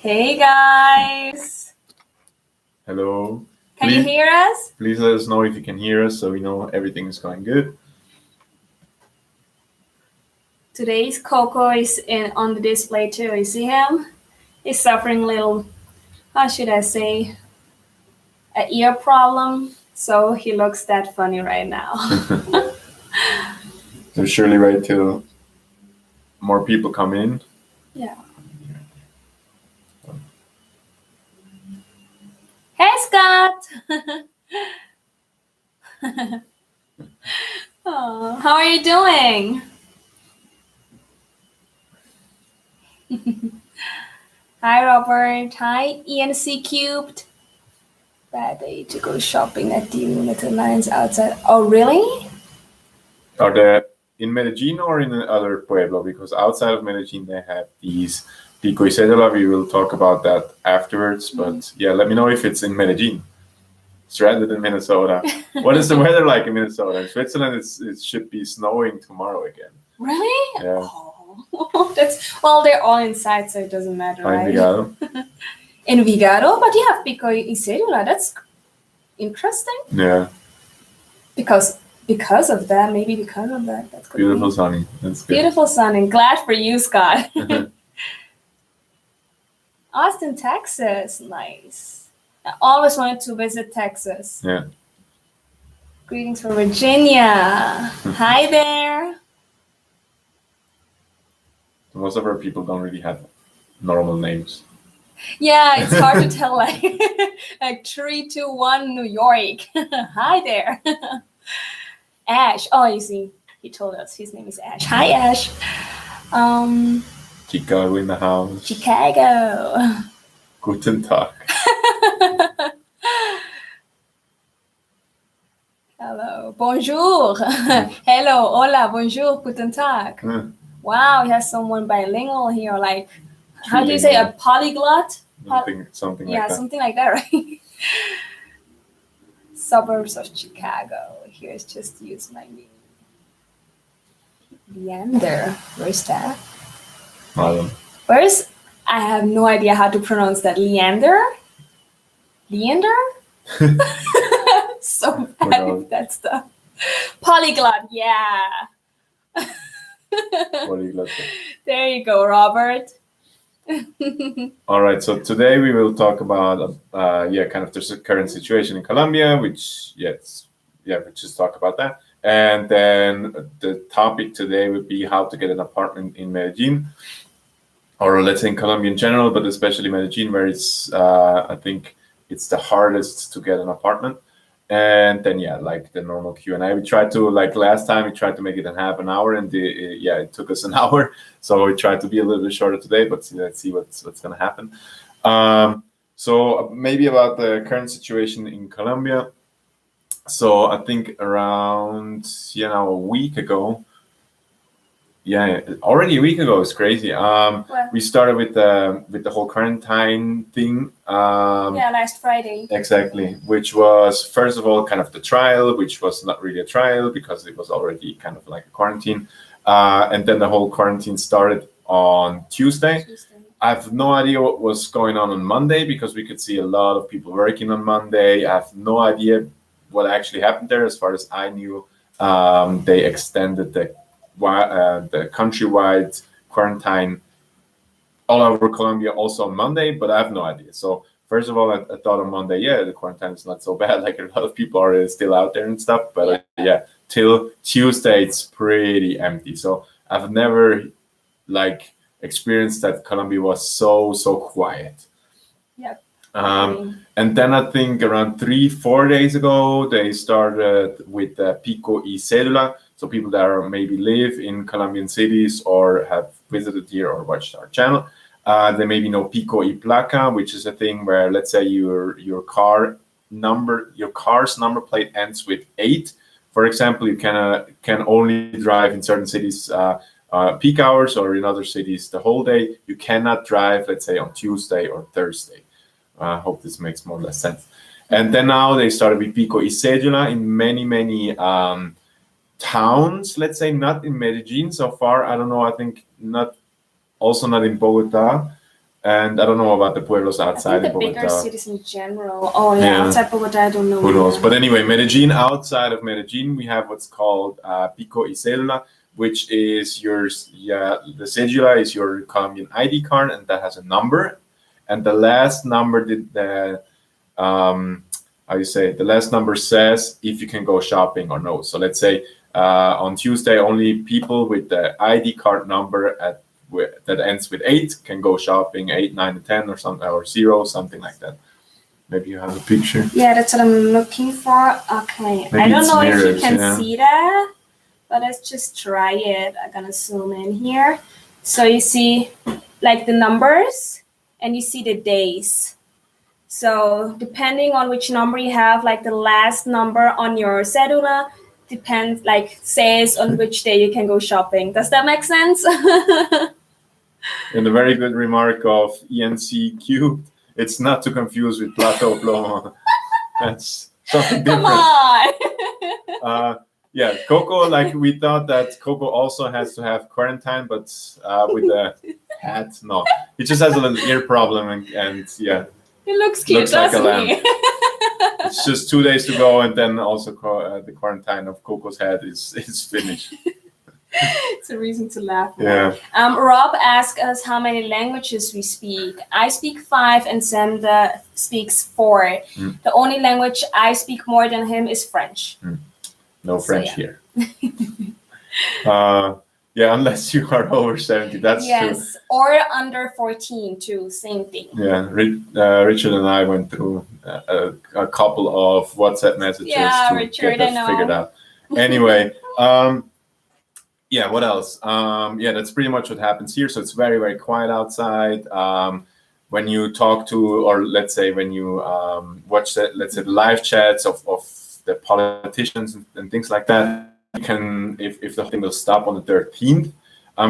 Hey guys! Hello. Can you hear us? Please let us know if you can hear us so we know everything is going good. Today's Coco is on the display too. You see him? He's suffering a little, how should I say, an ear problem. So he looks that funny right now. So surely wait till more people come in. Yeah. Hey Scott! Oh, how are you doing? Hi Robert. Hi ENC Cubed. Bad day to go shopping at the little lines outside. Oh really? Are they in Medellin or in another pueblo? Because outside of Medellin they have these Pico y Cedula. We will talk about that afterwards. But yeah, let me know if it's in Medellin. It's rather than Minnesota. What is the weather like in Minnesota? In Switzerland, it should be snowing tomorrow again. Really? Yeah. Oh, they're all inside, so it doesn't matter, right? In Vigado. In Vigado, but you have Pico y Cedula. That's interesting. Yeah. Because of that, maybe because of that. That's good. Beautiful sunny. That's good. Beautiful sunny. Glad for you, Scott. Austin, Texas. Nice. I always wanted to visit Texas. Yeah. Greetings from Virginia. Hi there. Most of our people don't really have normal names. Yeah, it's hard to tell, like 321 New York. Hi there. Ash. Oh, you see, he told us his name is Ash. Hi, Ash. Chicago in the house. Chicago. Guten Tag. Hello. Bonjour. Hello. Hola. Bonjour. Guten Tag. Wow, we have someone bilingual here. Like, how do you say, a polyglot? Something like that. Yeah, something like that, right? Suburbs of Chicago. Here's just use my name. Leander. Where's that? I have no idea how to pronounce that. Leander? Leander? So bad with that stuff. Polyglot, yeah. Polyglot. There you go, Robert. All right, so today we will talk about kind of the current situation in Colombia, we just talk about that. And then the topic today would be how to get an apartment in Medellin, or let's say in Colombia in general, but especially Medellin, where it's I think it's the hardest to get an apartment. And then like the normal Q&A, we tried to, like last time, we tried to make it in half an hour, and it took us an hour. So we tried to be a little bit shorter today, but let's see what's going to happen. So maybe about the current situation in Colombia. So I think around a week ago. Yeah, already a week ago. It's crazy. We started with the whole quarantine thing. Last Friday. Exactly, which was first of all kind of the trial, which was not really a trial because it was already kind of like a quarantine. And then the whole quarantine started on Tuesday. I have no idea what was going on Monday because we could see a lot of people working on Monday. I have no idea what actually happened there. As far as I knew, they extended the countrywide quarantine all over Colombia also on Monday, but I have no idea. So first of all, I thought on Monday, the quarantine is not so bad. Like a lot of people are still out there and stuff. But till Tuesday, it's pretty empty. So I've never experienced that Colombia was so quiet. Yep. And then I think around 3-4 days ago, they started with Pico y Cedula. So people that maybe live in Colombian cities or have visited here or watched our channel, they maybe know Pico y Placa, which is a thing where, let's say your car's number plate ends with 8. For example, you can only drive in certain cities peak hours, or in other cities the whole day. You cannot drive, let's say, on Tuesday or Thursday. I hope this makes more or less sense. And then now they started with Pico y Cedula in many towns, let's say, not in Medellin so far. I don't know, I think not in Bogota. And I don't know about the pueblos I outside think in the bigger Bogota. cities in general. Oh yeah, Yeah. outside Bogota, I don't know. Who knows? either. But anyway, Medellin, outside of Medellin, we have what's called Pico y Cedula, which is the cedula is your Colombian ID card, and that has a number. And the last number how you say it? The last number says if you can go shopping or no. So let's say on Tuesday, only people with the ID card number that ends with 8 can go shopping, 8, 9, and 10 or something, or 0, something like that. Maybe you have a picture. Yeah, that's what I'm looking for. Okay, Maybe I don't it's know if mirrored, you can yeah. see that, but let's just try it. I'm gonna zoom in here. So you see like the numbers and you see the days. So depending on which number you have, like the last number on your cedula depends, like says on which day you can go shopping. Does that make sense? And a very good remark of ENC cubed. It's not to confuse with plato plomo. That's something different. Come on. Yeah, Coco, like we thought that Coco also has to have quarantine, but with the hat, no. He just has a little ear problem, and yeah. It looks cute, Looks like a doesn't lamb. he? It's just 2 days to go, and then also the quarantine of Coco's head is finished. It's a reason to laugh. Yeah. Rob asked us how many languages we speak. I speak 5 and Sandra speaks 4. The only language I speak more than him is French. No French here. Yeah, unless you are over 70, that's true. Yes, or under 14 too, same thing. Yeah, Richard and I went through a couple of WhatsApp messages to Richard, get that figured out. Anyway, yeah, what else? Yeah, that's pretty much what happens here. So it's very, very quiet outside. When you talk to, or let's say when you watch the live chats of the politicians and things like that, you can, if the thing will stop on the 13th,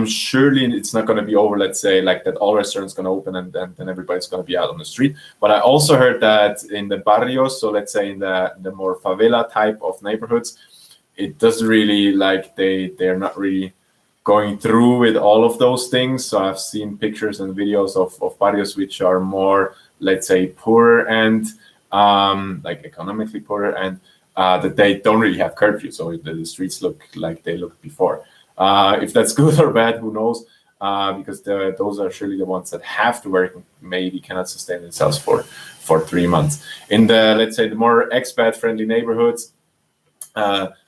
surely it's not going to be over, let's say, like that all restaurants going to open and then everybody's going to be out on the street. But I also heard that in the barrios, so let's say in the more favela type of neighborhoods, it doesn't really, like they're not really going through with all of those things. So I've seen pictures and videos of barrios which are more, let's say, poorer and like economically poorer, and that they don't really have curfew. So the streets look like they looked before. If that's good or bad, who knows? Because those are surely the ones that have to work and maybe cannot sustain themselves for 3 months. In the, let's say, the more expat friendly neighborhoods,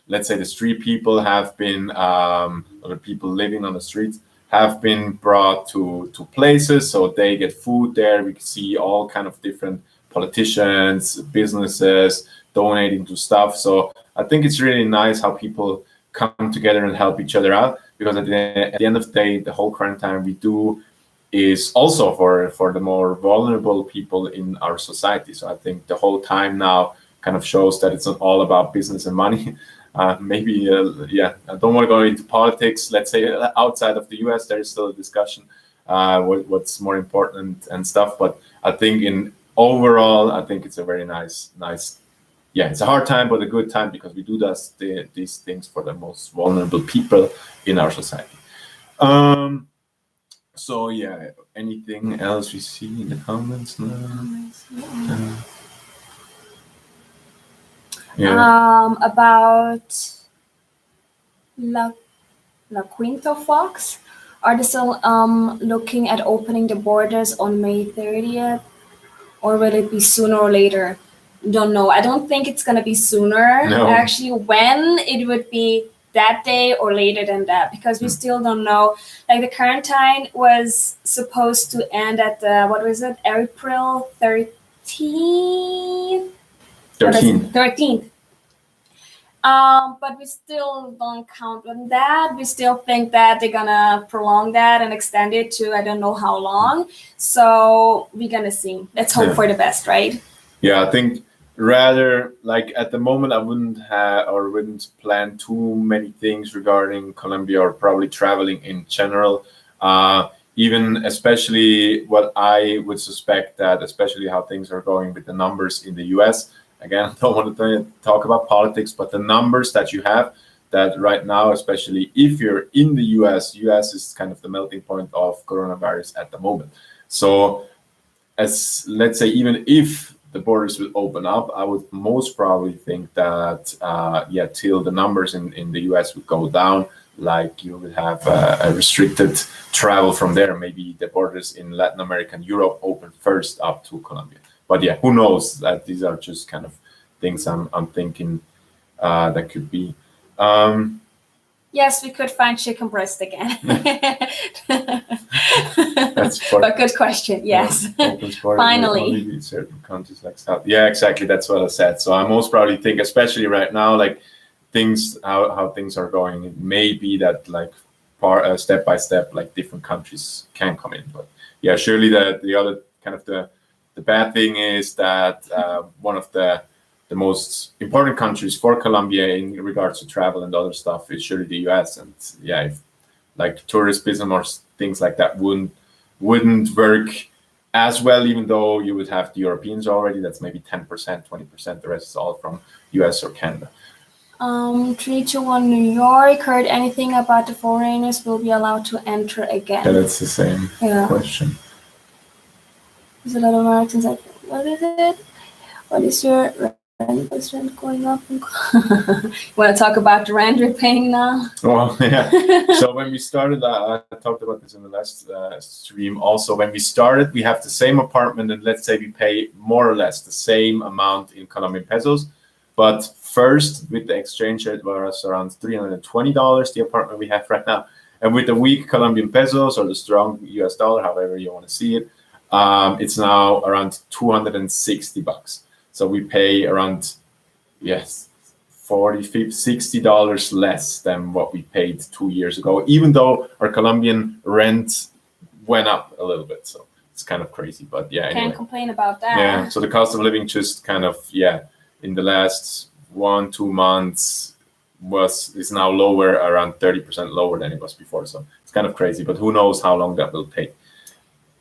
let's say the street people have been, or the people living on the streets have been brought to places, so they get food there. We can see all kind of different politicians, businesses donating to stuff. So I think it's really nice how people come together and help each other out, because at the end of the day, the whole quarantine we do is also for the more vulnerable people in our society. So I think the whole time now kind of shows that it's not all about business and money. Maybe, yeah, I don't want to go into politics. Let's say outside of the US, there is still a discussion what's more important and stuff. But I think in overall, I think it's a very nice. Yeah, it's a hard time, but a good time, because we do these things for the most vulnerable people in our society. So yeah, anything else we see in the comments now? Yeah. About La Quinta Fox, are they still looking at opening the borders on May 30th, or will it be sooner or later? Don't know. I don't think it's gonna be sooner. No. Actually, when it would be that day or later than that, because we still don't know. Like the quarantine was supposed to end at April 13th. 13th. But we still don't count on that. We still think that they're gonna prolong that and extend it to I don't know how long. So we're gonna see. Let's hope for the best, right? Yeah, I think rather, like at the moment, I wouldn't plan too many things regarding Colombia or probably traveling in general. Even especially what I would suspect that, especially how things are going with the numbers in the US. Again, I don't want to talk about politics, but the numbers that you have, that right now, especially if you're in the US is kind of the melting point of coronavirus at the moment. So as let's say, even if the borders will open up, I would most probably think that till the numbers in the US would go down, like you would have a restricted travel from there. Maybe the borders in Latin America and Europe open first up to Colombia. But yeah, who knows? That these are just kind of things I'm thinking that could be. Yes, we could find chicken breast again. That's but good question. Yes. Finally. Certain countries like South. Yeah, exactly. That's what I said. So I most probably think, especially right now, like things how things are going, it may be that like step by step, like different countries can come in. But yeah, surely the other kind of the bad thing is that one of the most important countries for Colombia in regards to travel and other stuff is surely the US. And yeah, if like tourism or things like that wouldn't work as well, even though you would have the Europeans already, that's maybe 10%, 20%. The rest is all from US or Canada. 321 New York. Heard anything about the foreigners will be allowed to enter again? Yeah, that's the same question. There's a lot of Americans like, what is it? What is your rent going up? You want to talk about the rent you're paying now? Well, yeah. So when we started, I talked about this in the last stream. Also, when we started, we have the same apartment, and let's say we pay more or less the same amount in Colombian pesos. But first, with the exchange rate, was around $320, the apartment we have right now. And with the weak Colombian pesos or the strong US dollar, however you want to see it, it's now around $260. So we pay around, $40, $50, $60 less than what we paid 2 years ago, even though our Colombian rent went up a little bit. So it's kind of crazy, but yeah. Can't complain about that. Yeah, so the cost of living just kind of, in the last 1-2 months is now lower, around 30% lower than it was before. So it's kind of crazy, but who knows how long that will take.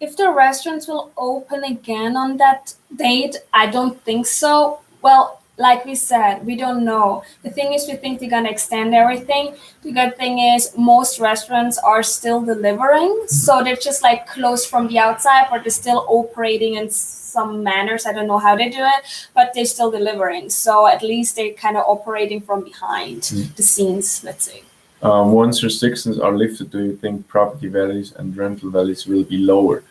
If the restaurants will open again on that date, I don't think so. Well, like we said, we don't know. The thing is, we think they're going to extend everything. The good thing is most restaurants are still delivering. So they're just like closed from the outside, but they're still operating in some manners. I don't know how they do it, but they're still delivering. So at least they're kind of operating from behind the scenes, let's say. Once restrictions are lifted, do you think property values and rental values will be lower?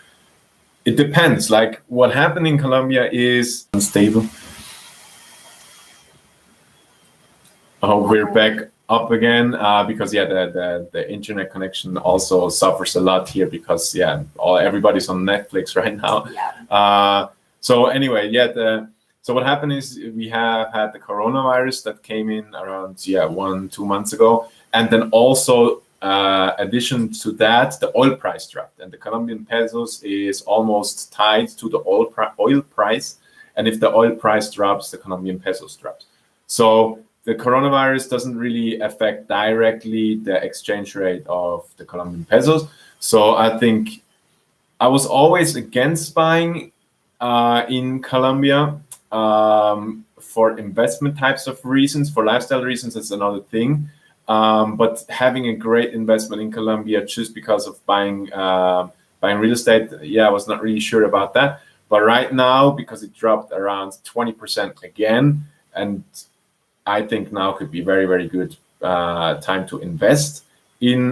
It depends. Like what happened in Colombia is unstable. We're back up again because the internet connection also suffers a lot here because everybody's on Netflix right now. Yeah. So anyway, so what happened is we have had the coronavirus that came in around 1-2 months ago, and then also addition to that, the oil price dropped, and the Colombian pesos is almost tied to the oil price, and if the oil price drops, the Colombian pesos drops. So the coronavirus doesn't really affect directly the exchange rate of the Colombian pesos. So I think I was always against buying in Colombia for investment types of reasons. For lifestyle reasons, that's another thing. But having a great investment in Colombia just because of buying real estate, I was not really sure about that. But right now, because it dropped around 20% again, and I think now could be very, very good time to invest in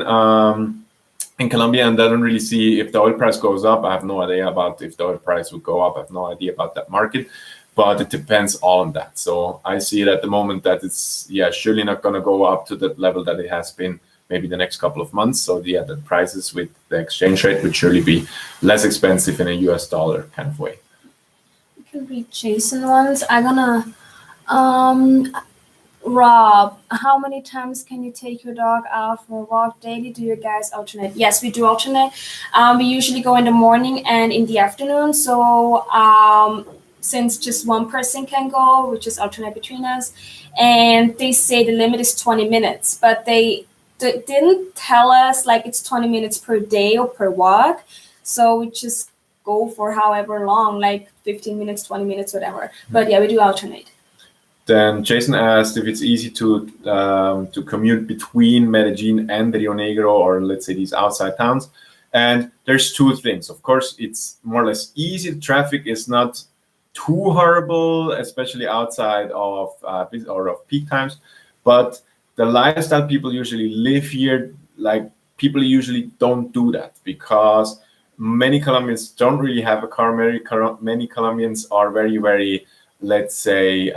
Colombia. And I don't really see if the oil price goes up. I have no idea about if the oil price will go up. I have no idea about that market, but it depends all on that. So I see it at the moment that it's surely not going to go up to the level that it has been maybe the next couple of months. So the prices with the exchange rate would surely be less expensive in a US dollar kind of way. You can read Jason ones. I'm gonna Rob, how many times can you take your dog out for a walk daily? Do you guys alternate? Yes, we do alternate. We usually go in the morning and in the afternoon. So since just one person can go, we just alternate between us. And they say the limit is 20 minutes, but they didn't tell us like it's 20 minutes per day or per walk. So we just go for however long, like 15 minutes, 20 minutes, whatever. But we do alternate. Then Jason asked if it's easy to commute between Medellin and Rio Negro, or let's say these outside towns. And there's two things. Of course, it's more or less easy. The traffic is not too horrible, especially outside of or of peak times. But the lifestyle people usually live here, like people usually don't do that because many Colombians don't really have a car. Many Colombians are very, very, let's say,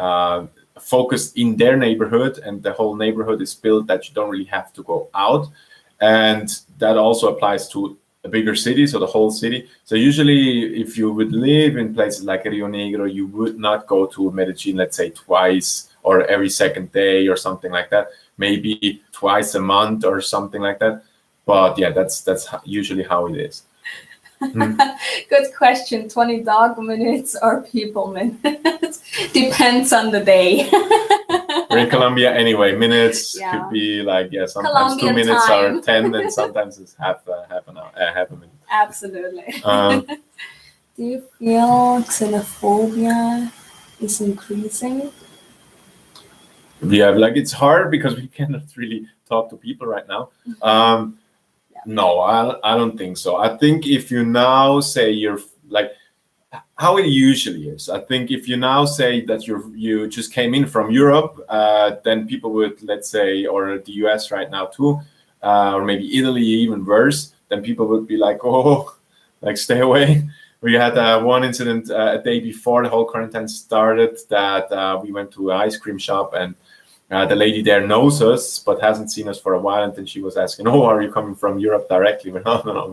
focused in their neighborhood, and the whole neighborhood is built that you don't really have to go out. And that also applies to a bigger city, so the whole city. So usually if you would live in places like Rio Negro, you would not go to Medellin, let's say twice or every second day or something like that, maybe twice a month or something like that. But yeah, that's usually how it is. Good question. 20 dog minutes or people minutes? Depends on the day. We're in Colombia anyway. Minutes Yeah. could be like, yeah, sometimes Colombian 2 minutes time. are 10, and sometimes it's half a minute. Absolutely. Um, Do you feel xenophobia is increasing? yeah, like it's hard because we cannot really talk to people right now. No, I don't think so. I think if you now say you're like how it usually is, I think if you now say that you just came in from Europe, then people would, let's say, or the US right now too, or maybe Italy, even worse, then people would be like, oh, like stay away. We had one incident a day before the whole quarantine started that we went to an ice cream shop, and the lady there knows us but hasn't seen us for a while, and then she was asking, "Oh, are you coming from Europe directly?" We're no.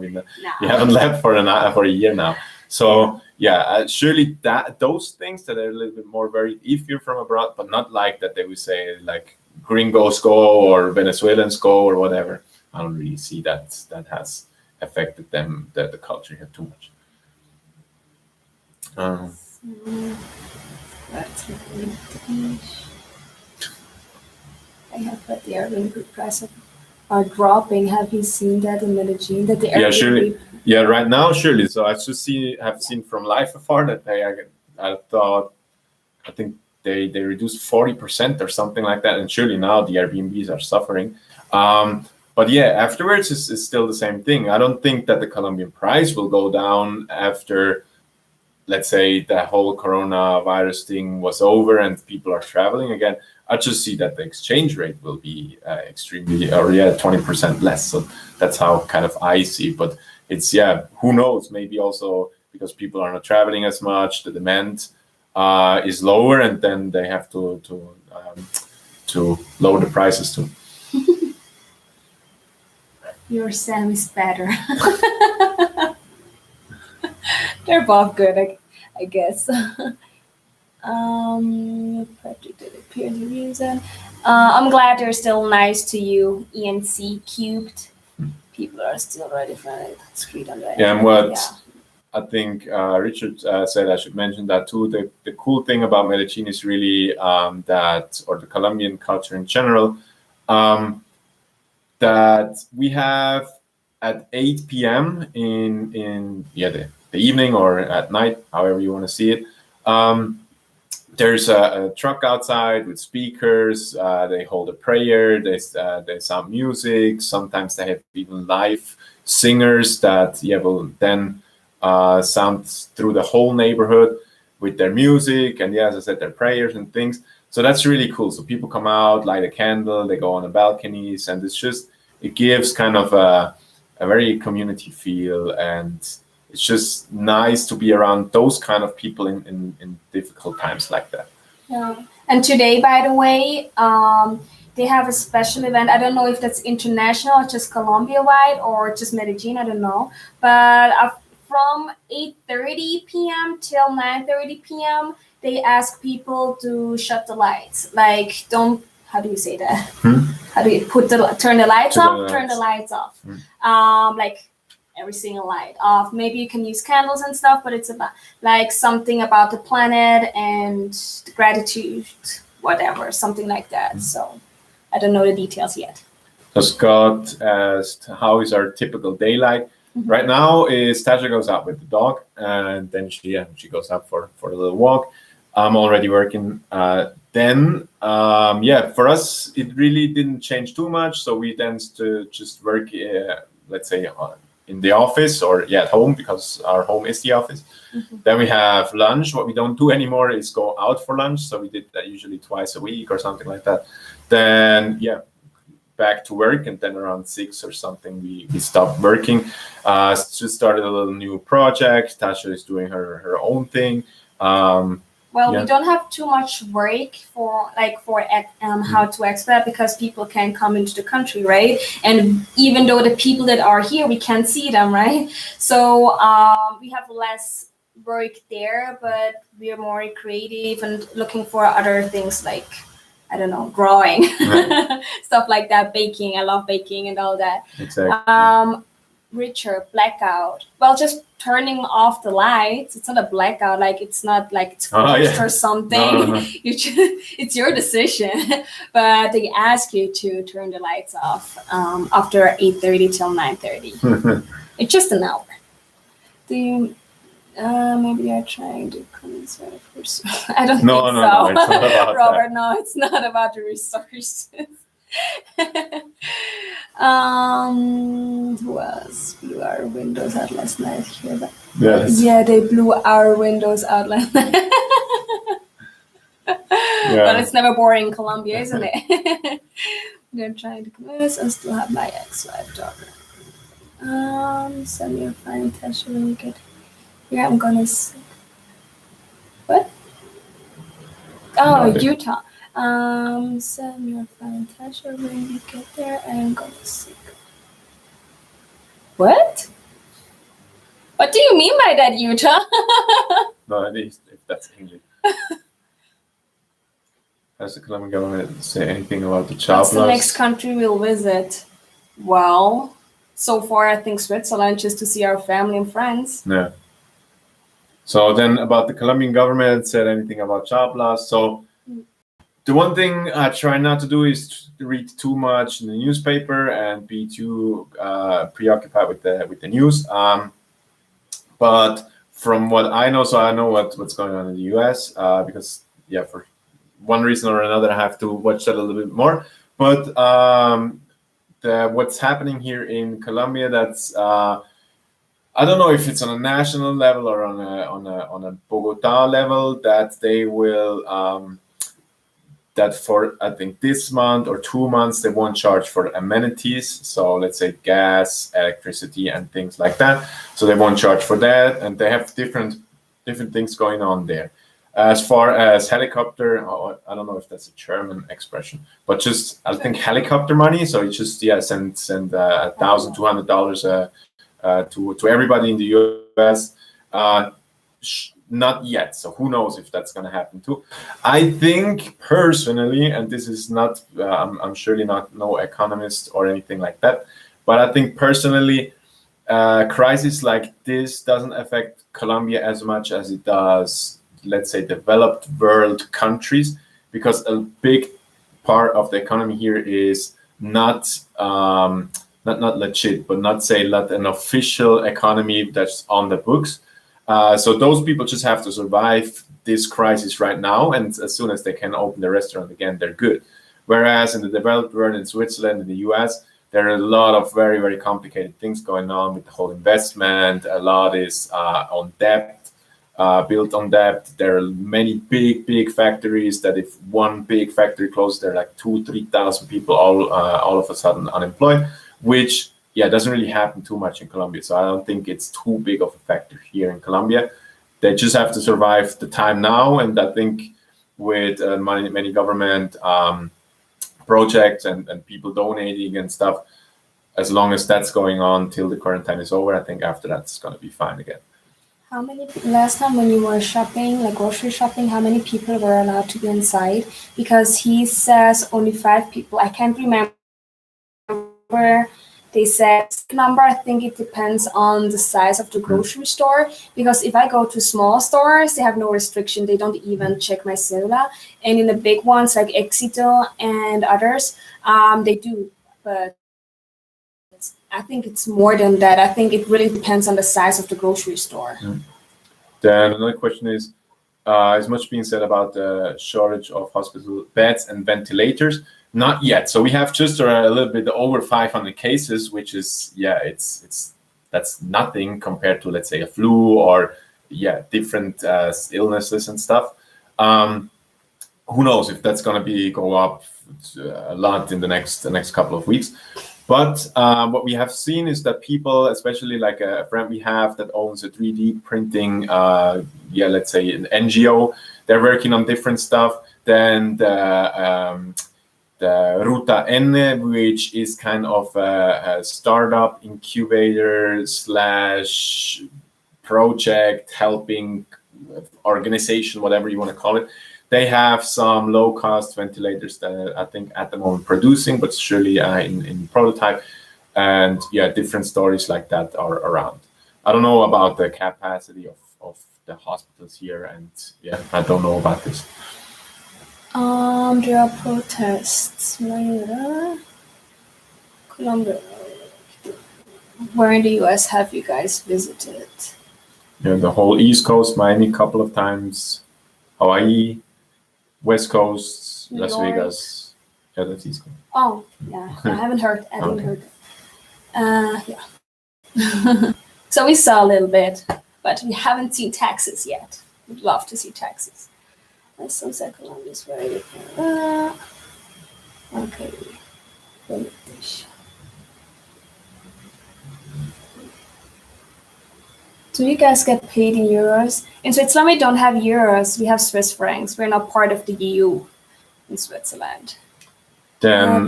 We haven't left for a year now. So yeah, surely that those things that are a little bit more worried if you're from abroad, but not like that they would say like gringos go or Venezuelans go or whatever. I don't really see that has affected them, the culture here too much. That's really I have heard the Airbnb prices are dropping. Have you seen that in Medellin? That the Yeah, Airbnb surely. Yeah, right now, surely. So I've just have seen from Life Afar that I think they reduced 40% or something like that, and surely now the Airbnbs are suffering. But yeah, afterwards it's still the same thing. I don't think that the Colombian price will go down after, let's say, the whole coronavirus thing was over and people are traveling again. I just see that the exchange rate will be extremely, or 20% less. So that's how kind of I see. But it's who knows? Maybe also because people are not traveling as much, the demand is lower, and then they have to lower the prices too. Your Sam is better. They're both good, I guess. Predicted appear the reason. I'm glad they're still nice to you. ENC cubed. People are still ready for it. Street on the Yeah, and what I think Richard said, I should mention that too. The cool thing about Medellin is really that, or the Colombian culture in general, that we have at 8 p.m. in the evening or at night, however you want to see it. There's a truck outside with speakers. They hold a prayer. They sound music. Sometimes they have even live singers that will then sound through the whole neighborhood with their music and as I said, their prayers and things. So that's really cool. So people come out, light a candle, they go on the balconies, and it gives kind of a very community feel, and it's just nice to be around those kind of people in difficult times like that. Yeah. And today, by the way, they have a special event. I don't know if that's international, just Colombia-wide, or just Medellin. I don't know. But from 8:30 p.m. till 9:30 p.m., they ask people to shut the lights. Like, how do you say that? How do you turn the lights off? Turn the lights off. Like, every single light off. Maybe you can use candles and stuff, but it's about like something about the planet and the gratitude, whatever, something like that. So I don't know the details yet. So Scott asked, how is our typical day like? Right now is Tasha goes out with the dog, and then she goes out for a little walk. I'm already working then for us it really didn't change too much. So we tend to just work, let's say, in the office or at home, because our home is the office. Then we have lunch. What we don't do anymore is go out for lunch. So we did that usually twice a week or something like that. Then back to work, and then around 6 or something we stopped working. Just started a little new project. Tasha is doing her own thing. We don't have too much work for how to expat, because people can come into the country, right? And even though the people that are here, we can't see them, right? So we have less work there, but we are more creative and looking for other things like, I don't know, drawing, stuff like that, baking. I love baking and all that. Exactly. Richer, blackout. Well, just turning off the lights. It's not a blackout. Like, it's not like it's forced or something. No. It's your decision. But they ask you to turn the lights off after 8:30 till 9:30. It's just an hour. Do you? Maybe you're trying to conserve resources. I don't think so. No, it's not about Robert, that. no, it's not about the resources. Who else blew our windows out last night here? But yes. Yeah, they blew our windows out last night. But it's never boring in Colombia, isn't it? They're trying to convince us to have my ex-wife daughter. Send me a fine test when you get here. I'm gonna see. What? Oh, Utah. Send me a fine test when you get there, and I'm gonna see. What? What do you mean by that, Utah? No, at least if that's English. Has the Colombian government say anything about the child What's the next country we'll visit? Well, so far I think Switzerland, just to see our family and friends. Yeah. So then about the Colombian government said anything about child loss. So the one thing I try not to do is to read too much in the newspaper and be too preoccupied with the news. But from what I know, so I know what's going on in the US, because for one reason or another I have to watch that a little bit more. But what's happening here in Colombia, that's I don't know if it's on a national level or on a Bogota level, that they will that for I think this month or 2 months they won't charge for amenities. So let's say gas, electricity, and things like that. So they won't charge for that, and they have different things going on there. As far as helicopter, I don't know if that's a German expression, but just I think helicopter money. So you just send $1,200 to everybody in the US. Not yet, so who knows if that's going to happen too. I think personally, and this is not, I'm surely not no economist or anything like that, but I think personally, crisis like this doesn't affect Colombia as much as it does, let's say, developed world countries, because a big part of the economy here is not legit, but not an official economy that's on the books. So those people just have to survive this crisis right now, and as soon as they can open the restaurant again, they're good. Whereas in the developed world, in Switzerland, in the US, there are a lot of very, very complicated things going on with the whole investment. A lot is on debt, built on debt. There are many big factories that if one big factory closes, there are like 2,000-3,000 people all of a sudden unemployed, which doesn't really happen too much in Colombia. So I don't think it's too big of a factor here in Colombia. They just have to survive the time now. And I think with many government projects and people donating and stuff, as long as that's going on till the quarantine is over, I think after that it's going to be fine again. How many, last time when you were shopping, like grocery shopping, how many people were allowed to be inside? Because he says only 5 people. I can't remember. They said number. I think it depends on the size of the grocery store, because if I go to small stores, they have no restriction. They don't even check my cedula. And in the big ones like Éxito and others, they do. But I think it's more than that. I think it really depends on the size of the grocery store. Then another question is, Is much being said about the shortage of hospital beds and ventilators? Not yet. So we have just a little bit over 500 cases, which is that's nothing compared to, let's say, a flu or different illnesses and stuff. Who knows if that's going to go up a lot in the next couple of weeks. But what we have seen is that people, especially like a friend we have that owns a 3D printing, let's say an NGO, they're working on different stuff. Then the Ruta N, which is kind of a startup incubator / project helping organization, whatever you want to call it. They have some low-cost ventilators that I think at the moment producing, but surely in prototype. And different stories like that are around. I don't know about the capacity of the hospitals here, and I don't know about this. There are protests. Colombia. Where in the US have you guys visited? The whole East Coast, Miami, a couple of times, Hawaii, West Coast, Las Vegas. Yeah, that's East Coast. Oh, yeah. I haven't heard. So we saw a little bit, but we haven't seen Texas yet. We'd love to see Texas. Sunset Colombia is very different. Okay. Do you guys get paid in euros? In Switzerland, we don't have euros. We have Swiss francs. We're not part of the EU in Switzerland. Then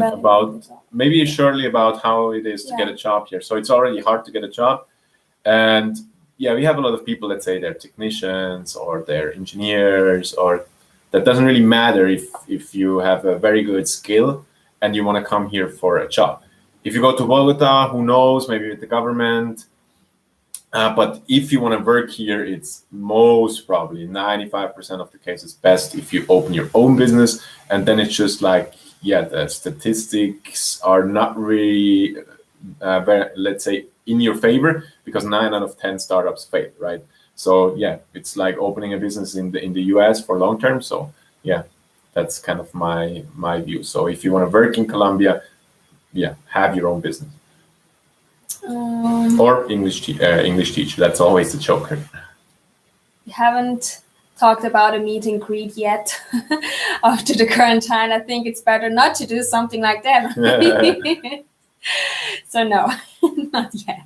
maybe shortly about how it is to get a job here. So it's already hard to get a job. And we have a lot of people, let's say they're technicians or they're engineers, or that doesn't really matter if you have a very good skill and you want to come here for a job. If you go to Bogota, who knows, maybe with the government. But if you want to work here, it's most probably 95% of the cases best if you open your own business. And then it's just like, the statistics are not really, let's say, in your favor, because 9 out of 10 startups fail, right? So it's like opening a business in the US for long term. So that's kind of my view. So if you want to work in Colombia, have your own business. Or English teacher. That's always the joker. We haven't talked about a meet and greet yet after the quarantine. I think it's better not to do something like that. So no, not yet.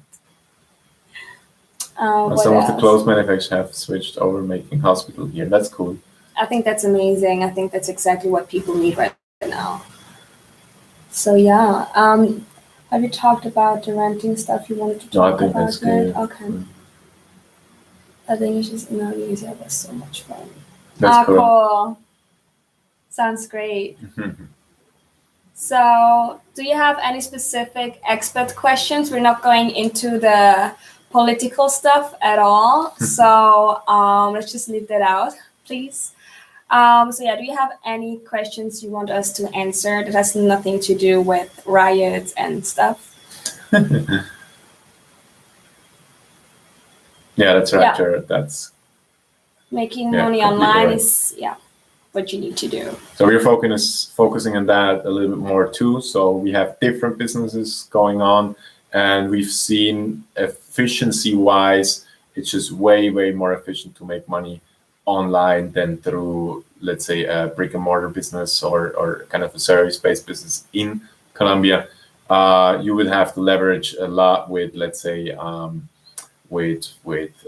Some of the clothes manufacturers have switched over making hospital here. That's cool. I think that's amazing. I think that's exactly what people need right now. So have you talked about the renting stuff you wanted to talk about? That's good. Okay. I think it's just it was so much fun. That's cool. Sounds great. So, do you have any specific expat questions? We're not going into the political stuff at all. So, let's just leave that out, please. Do you have any questions you want us to answer that has nothing to do with riots and stuff? That's right. Sure. That's making money online is what you need to do. So we're focusing on that a little bit more too. So we have different businesses going on, and we've seen efficiency-wise, it's just way more efficient to make money online than through, let's say, a brick and mortar business or kind of a service-based business in Colombia. You would have to leverage a lot with, let's say, with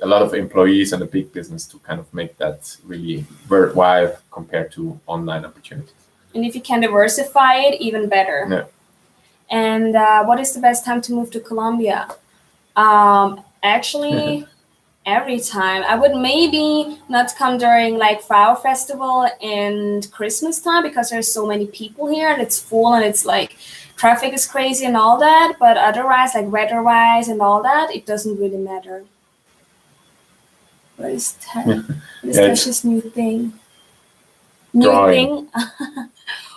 a lot of employees and a big business to kind of make that really worthwhile compared to online opportunities. And if you can diversify it, even better. Yeah. And what is the best time to move to Colombia? Actually, every time. I would maybe not come during like Flower Festival and Christmas time because there's so many people here and it's full and it's like traffic is crazy and all that. But otherwise, like weather-wise and all that, it doesn't really matter. What is that? What is Tasha's new thing? New thing?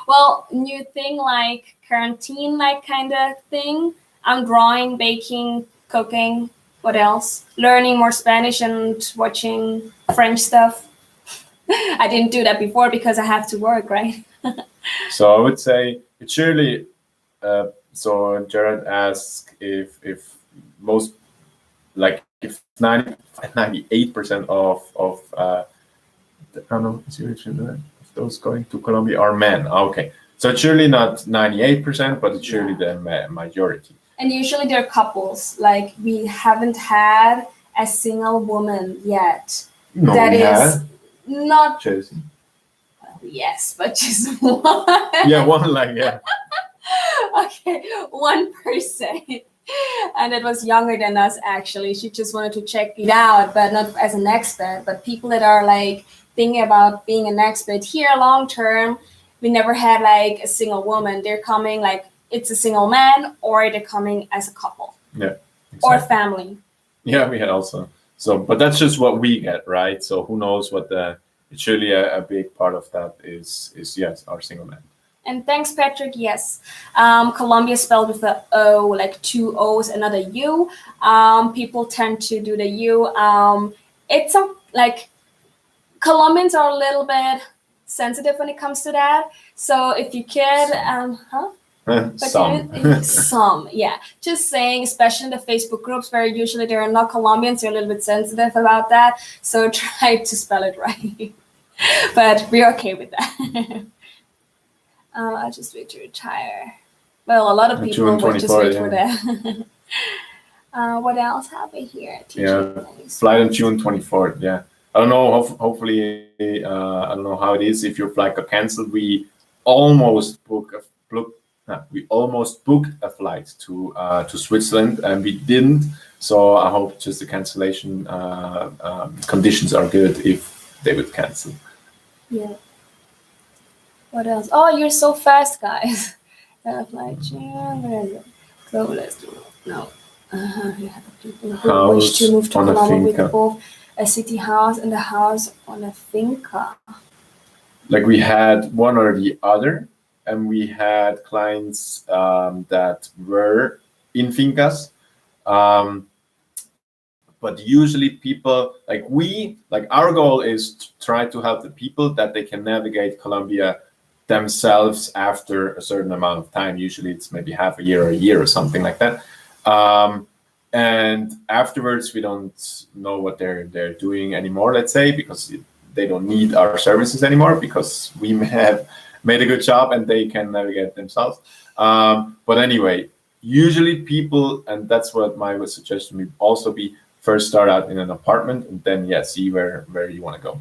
Well, new thing like quarantine, like kind of thing. I'm drawing, baking, cooking. What else? Learning more Spanish and watching French stuff. I didn't do that before because I have to work, right? So I would say it surely. So Jared asked if most, like, if 98% of I don't know, if those going to Colombia are men. Okay, so it's surely not 98%, but it's surely the majority. And usually they're couples. Like, we haven't had a single woman yet. No, that we is had not. Chelsea. Yes, but just one. Yeah, one, like, yeah. Okay, one person. And it was younger than us, actually. She just wanted to check it out, but not as an expert. But people that are like thinking about being an expert here long term, we never had like a single woman. They're coming like it's a single man, or they're coming as a couple. Yeah, exactly. Or family. Yeah, we had also. So, but that's just what we get, right? So who knows what it's really a big part of that is yes, our single man. And thanks, Patrick. Yes, Colombia spelled with the O, like two O's, another U. People tend to do the U. It's like Colombians are a little bit sensitive when it comes to that. So if you could, some, yeah. Just saying, especially in the Facebook groups where usually there are not Colombians, they're a little bit sensitive about that. So try to spell it right. But we're okay with that. I just wait to retire. Well, a lot of people would just wait for that. What else have we here? Flight on June 24th. Yeah, I don't know. Hopefully, I don't know how it is. If your flight got cancelled, we almost booked a flight to Switzerland, and we didn't. So I hope just the cancellation conditions are good if they would cancel. Yeah. What else? Oh, you're so fast, guys. Flight June. So let's do it. No. You have people who wish to move to Colombia with both a city house and a house on a finca. Like, we had one or the other, and we had clients that were in fincas. But usually people, our goal is to try to help the people that they can navigate Colombia themselves after a certain amount of time. Usually it's maybe half a year or a year or something like that. And afterwards, we don't know what they're doing anymore, let's say, because they don't need our services anymore, because we have made a good job and they can navigate themselves. But anyway, usually people, and that's what my suggestion would also be, first start out in an apartment and then see where you want to go.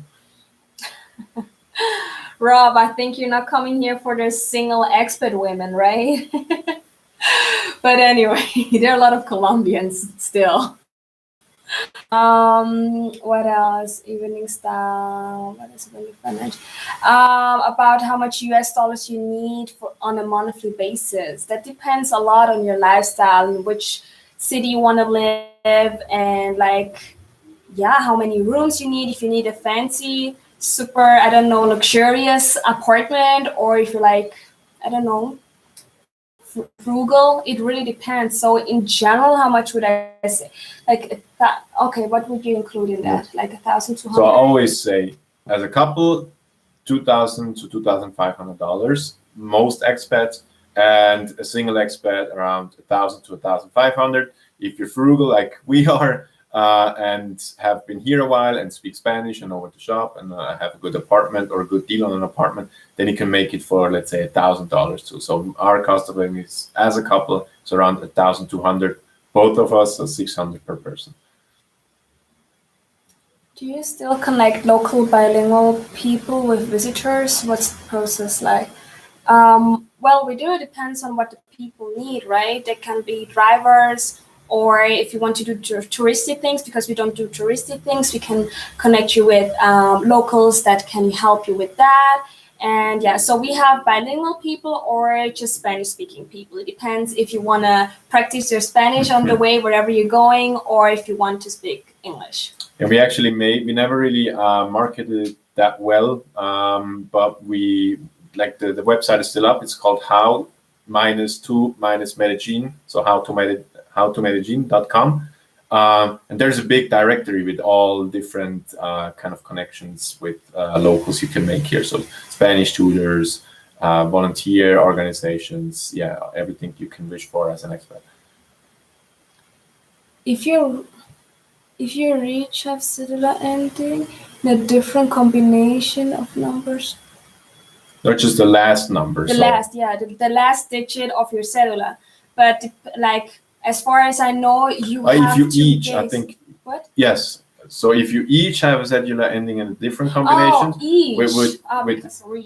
Rob, I think you're not coming here for the single expat women, right? But anyway, there are a lot of Colombians still. What else? Evening style. What is really fun? About how much US dollars you need on a monthly basis. That depends a lot on your lifestyle and which city you want to live, and how many rooms you need. If you need a fancy, super, luxurious apartment, or if you're frugal, it really depends. So in general, how much would I say? Okay, what would you include in that? Like $1,200? So I always say, as a couple, $2,000 to $2,500, most expats, and a single expat around $1,000 to $1,500. If you're frugal like we are, and have been here a while and speak Spanish and know where to shop and have a good apartment or a good deal on an apartment, then you can make it for, let's say, $1,000 too. So our cost of living is, as a couple, it's around $1,200. Both of us, so $600 per person. Do you still connect local bilingual people with visitors? What's the process like? Well, we do. It depends on what the people need, right? They can be drivers, or if you want to do touristy things, because we don't do touristy things, we can connect you with locals that can help you with that. And so we have bilingual people or just Spanish-speaking people. It depends if you want to practice your Spanish on the way, wherever you're going, or if you want to speak English. Yeah, we actually we never really marketed it that well, but we, the website is still up. It's called how-to-Medellin, so how-to-Medellin.com. And there's a big directory with all different kind of connections with locals you can make here. So Spanish tutors, volunteer organizations, yeah, everything you can wish for as an expat. If you reach have Cedula ending in a different combination of numbers. Not just the last number. The last digit of your Cedula. But like, as far as I know, you have if you to each, guess. I think. What? Yes. So if you each have a Cedula ending in a different combination, each.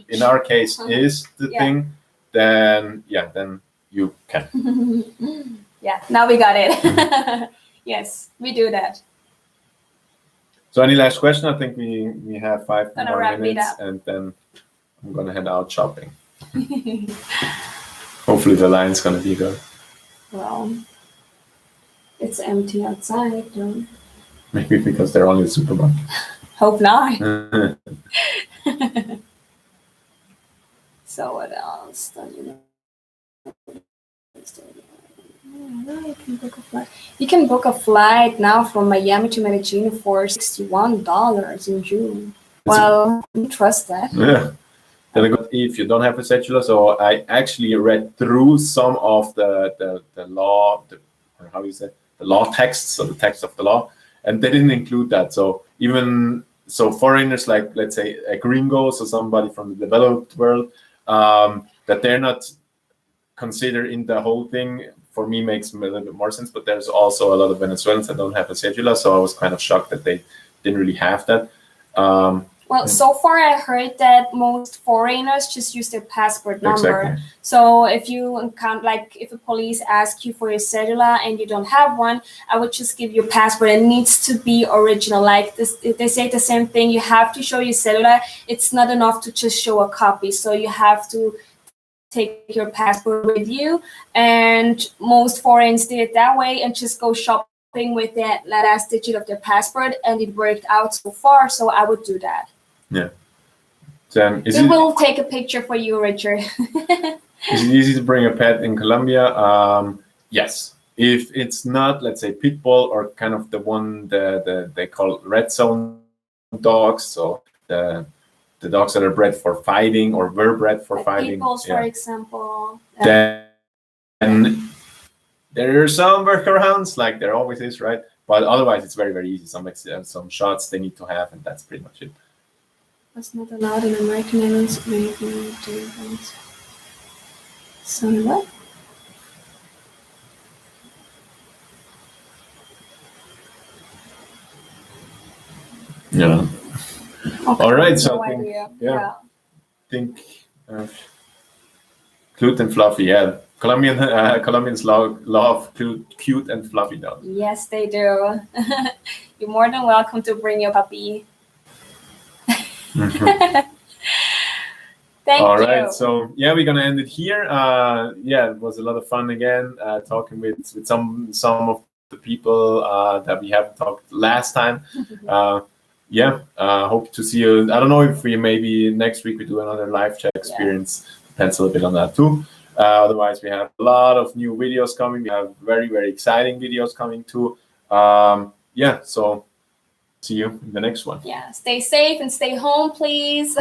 In our case is the thing, then you can. Yeah, now we got it. Yes, we do that. So any last question? I think we have 5 Gonna more wrap it minutes, up. and then I'm gonna head out shopping. Hopefully the line's gonna be good. Well, it's empty outside, though. Maybe because they're only the supermarket. Hope not. So what else? You can book a flight now from Miami to Medellin for $61 in June. Well, I trust that. Yeah. If you don't have a cedula, so I actually read through some of the law, how you say, the law texts, so the text of the law, and they didn't include that. So even so, foreigners like, let's say, a gringos or somebody from the developed world, that they're not considered in the whole thing, for me makes a little bit more sense. But there's also a lot of Venezuelans that don't have a cedula, so I was kind of shocked that they didn't really have that. Well, so far I heard that most foreigners just use their passport number. Exactly. So if you encounter, like, if a police asks you for your cedula and you don't have one, I would just give your passport. It needs to be original. Like this, they say the same thing. You have to show your cedula. It's not enough to just show a copy. So you have to take your passport with you. And most foreigners did it that way and just go shopping with that last digit of their passport, and it worked out so far. So I would do that. Yeah. Then we will take a picture for you, Richard. Is it easy to bring a pet in Colombia? Yes. If it's not, let's say, pit bull or kind of the one they call red zone dogs, so the dogs that are bred for fighting or were bred for fighting. Pit bulls, for example. Then there are some workarounds, like there always is, right? But otherwise, it's very, very easy. Some shots they need to have, and that's pretty much it. Was not allowed in American Airlines. Sorry, what? Yeah. Okay. All right. So no I think, idea. I think cute and fluffy. Yeah, Colombians love cute and fluffy dogs. Yes, they do. You're more than welcome to bring your puppy. Thank you. All right, so we're gonna end it here. It was a lot of fun again, talking with some of the people that we haven't talked last time. Hope to see you. I don't know if we maybe next week we do another live chat experience. Depends a little bit on that too. Otherwise, we have a lot of new videos coming. We have very, very exciting videos coming too. So see you in the next one. Yeah, stay safe and stay home, please.